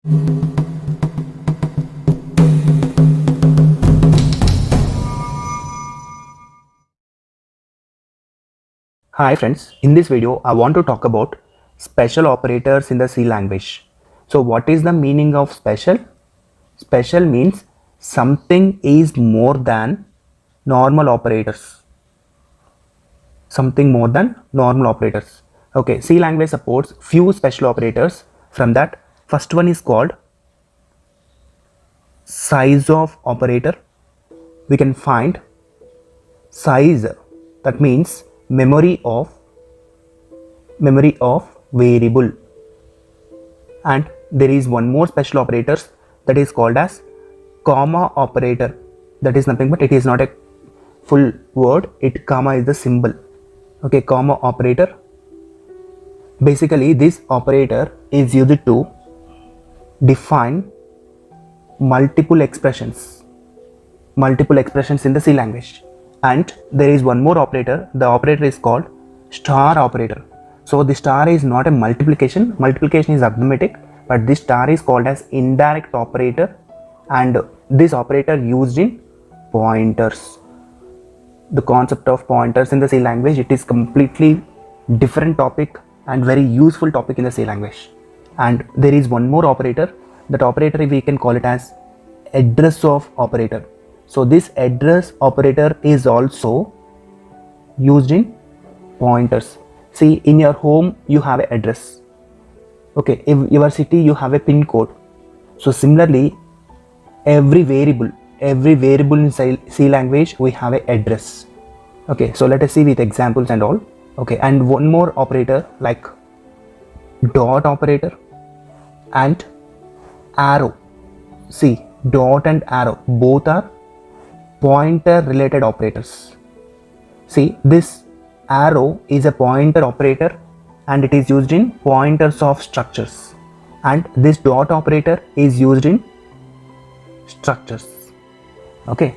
Hi friends, in this video I want to talk about special operators in the C language. So what is the meaning of special? Special means something is more than normal operators. Something more than normal operators. Okay, C language supports few special operators. From that, first one is called size of operator. We can find size, that means memory of variable. And there is one more special operators, that is called as comma operator. That is nothing but, it is not a full word, comma is the symbol. Okay, comma operator. Basically this operator is used to define multiple expressions in the C language. And there is one more operator, the operator is called star operator. So the star is not a multiplication is arithmetic, but this star is called as indirect operator, and this operator used in pointers. The concept of pointers in the C language, it is completely different topic and very useful topic in the C language. And there is one more operator, that operator we can call it as address of operator. So this address operator is also used in pointers. See, in your home you have an address. Okay, in your city you have a pin code. So similarly, every variable in C language we have an address. Okay, so let us see with examples and all. Okay, and one more operator like dot operator and arrow. See, dot and arrow both are pointer related operators. See, this arrow is a pointer operator and it is used in pointers of structures, and this dot operator is used in structures. Okay,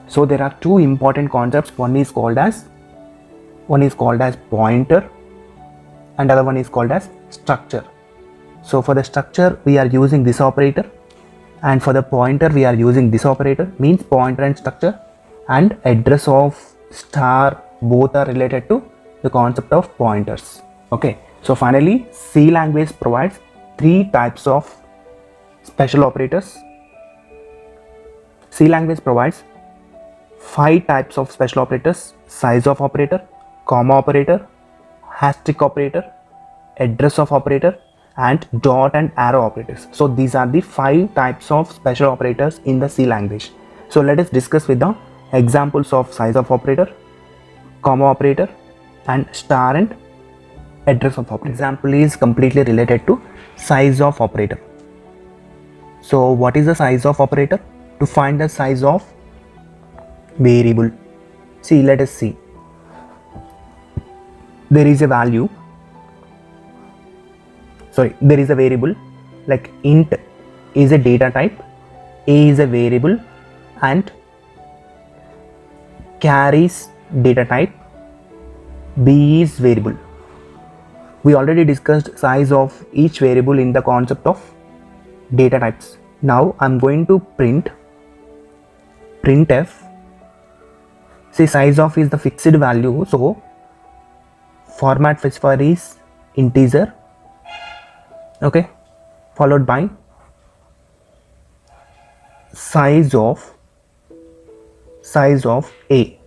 so there are two important concepts. One is called as pointer and other one is called as structure. So for the structure we are using this operator, and for the pointer we are using this operator. Means pointer and structure and address of star both are related to the concept of pointers. Okay, so finally C language provides three types of special operators. C language provides 5 types of special operators: size of operator, comma operator, asterisk operator, address of operator, and dot and arrow operators. So these are the 5 types of special operators in the C language. So let us discuss with the examples of size of operator, comma operator, and star and address of operator. Example is completely related to size of operator. So what is the size of operator? To find the size of variable. See, let us see. There is a variable like int is a data type, a is a variable, and carries data type, b is variable. We already discussed size of each variable in the concept of data types. Now I'm going to printf. See, size of is the fixed value, so format specifier is integer. Okay, followed by size of a,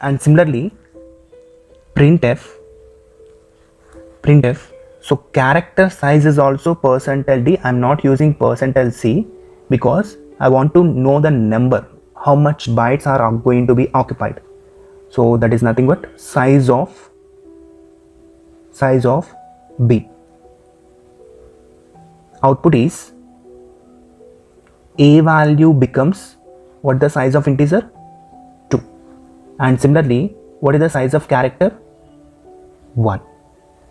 and similarly printf. So character size is also %d. I'm not using %c because I want to know the number, how much bytes are going to be occupied. So that is nothing but size of b. Output is a value becomes what the size of integer? 2. And similarly, what is the size of character? 1.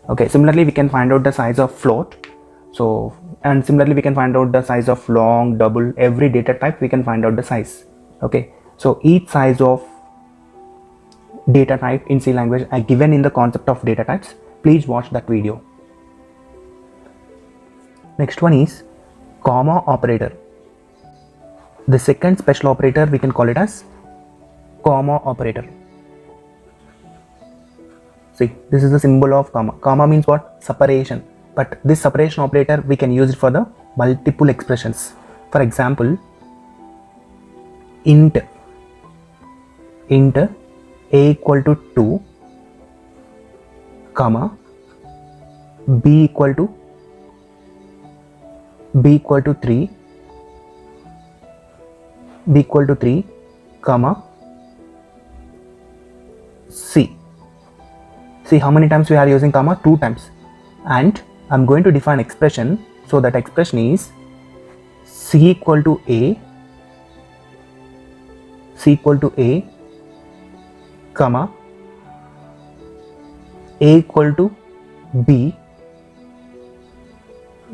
Okay, similarly we can find out the size of float. So, and similarly we can find out the size of long, double, every data type we can find out the size. Okay, so each size of data type in C language are given in the concept of data types. Please watch that video. Next one is comma operator. The second special operator we can call it as comma operator. See, this is the symbol of comma. Comma means what? Separation. But this separation operator we can use it for the multiple expressions. For example, int a equal to 2, comma b equal to 3, comma c. See how many times we are using comma? 2 times. And I'm going to define expression. So that expression is c equal to a, comma a equal to b,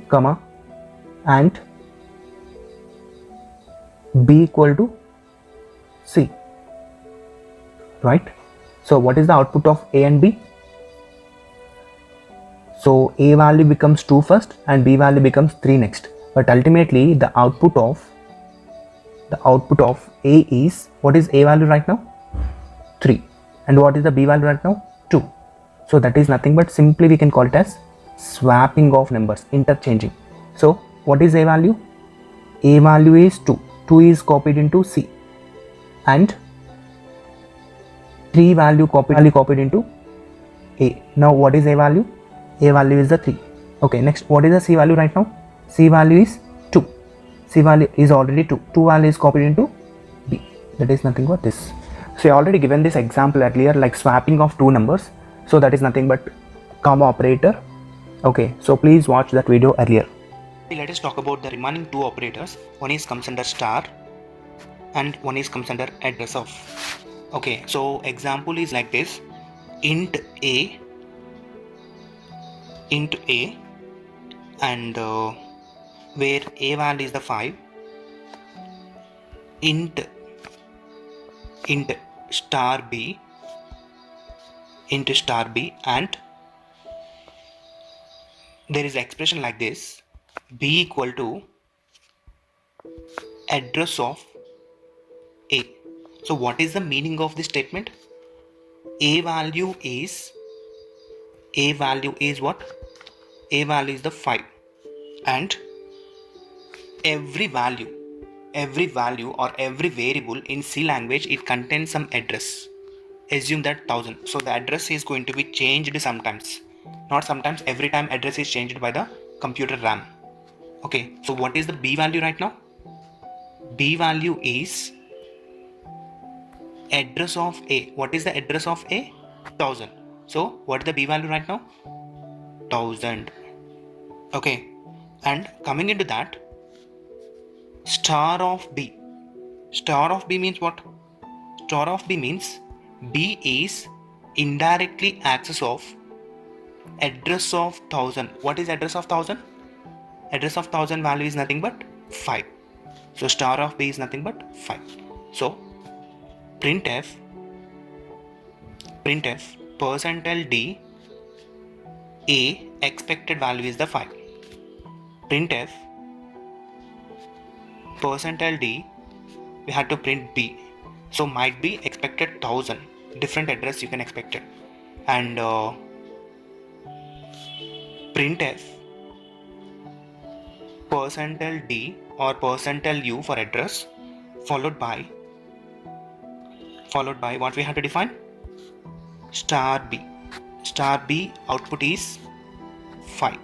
comma and b equal to c. Right? So what is the output of a and b? So a value becomes 2 first and b value becomes 3 next. But ultimately the output of a is, what is a value right now? 3. And what is the b value right now? 2. So that is nothing but simply we can call it as swapping of numbers, interchanging. So what is a value? A value is 2. 2 is copied into c. And 3 value copied into a. Now what is a value? A value is the 3. Okay, next what is the c value right now? C value is 2. C value is already 2. 2 value is copied into b. That is nothing but this. So I already given this example earlier, like swapping of two numbers. So that is nothing but comma operator. Okay, so please watch that video earlier. Let us talk about the remaining two operators. One is comes under star and one is comes under address of. Okay, so example is like this: int a and where a value is the 5, int star b and there is expression like this: b equal to address of a. So what is the meaning of this statement? A value is what? A value is the 5 and every value or every variable in C language, it contains some address. Assume that 1000. So the address is going to be changed sometimes, not sometimes, every time address is changed by the computer RAM. Okay, so what is the B value right now? B value is address of A. What is the address of A? 1000. So what is the B value right now? 1000. Okay, and coming into that, star of B. Star of B means what? Star of B means B is indirectly access of address of 1000. What is address of 1000? Address of 1000 value is nothing but 5. So star of B is nothing but 5. So printf %d A expected value is the 5. Printf %d we had to print B. So might be expected 1000, different address you can expect it. And printf %d or %u for address followed by what we have to define? Star B. Star B output is 5.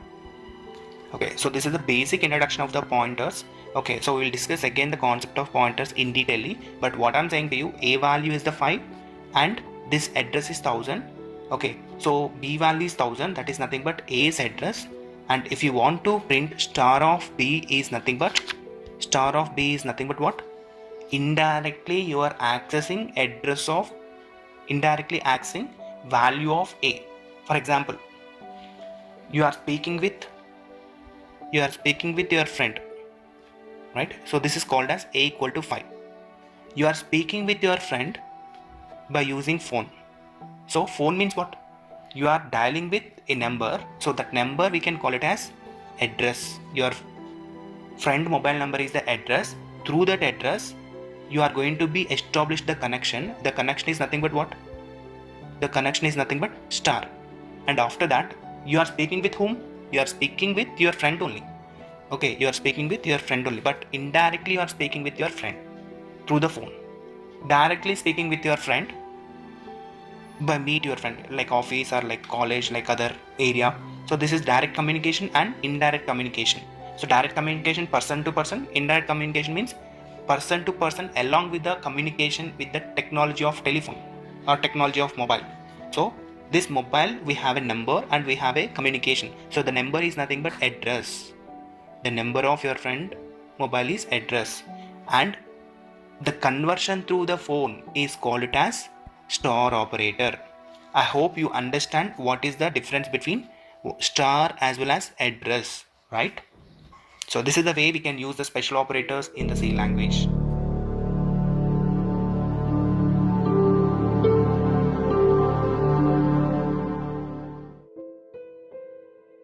Okay, so this is the basic introduction of the pointers. Okay, so we will discuss again the concept of pointers in detail, but what I'm saying to you, A value is the 5 and this address is 1000. Okay, so B value is 1000, that is nothing but A's address. And if you want to print star of B is nothing but what? Indirectly you are accessing value of A. For example, you are speaking with your friend, right? So this is called as A equal to 5. You are speaking with your friend by using phone. So phone means what? You are dialing with a number, so that number we can call it as address. Your friend mobile number is the address. Through that address, you are going to be established the connection. The connection is nothing but what? The connection is nothing but star. And after that, you are speaking with whom? You are speaking with your friend only. Okay, you are speaking with your friend only, but indirectly you are speaking with your friend through the phone. Directly speaking with your friend by meet your friend, like office or like college, like other area. So this is direct communication and indirect communication. So direct communication, person to person. Indirect communication means person to person along with the communication with the technology of telephone or technology of mobile. So this mobile, we have a number and we have a communication. So the number is nothing but address. The number of your friend mobile is address, and the conversion through the phone is called it as star operator. I hope you understand what is the difference between star as well as address, right? So this is the way we can use the special operators in the C language.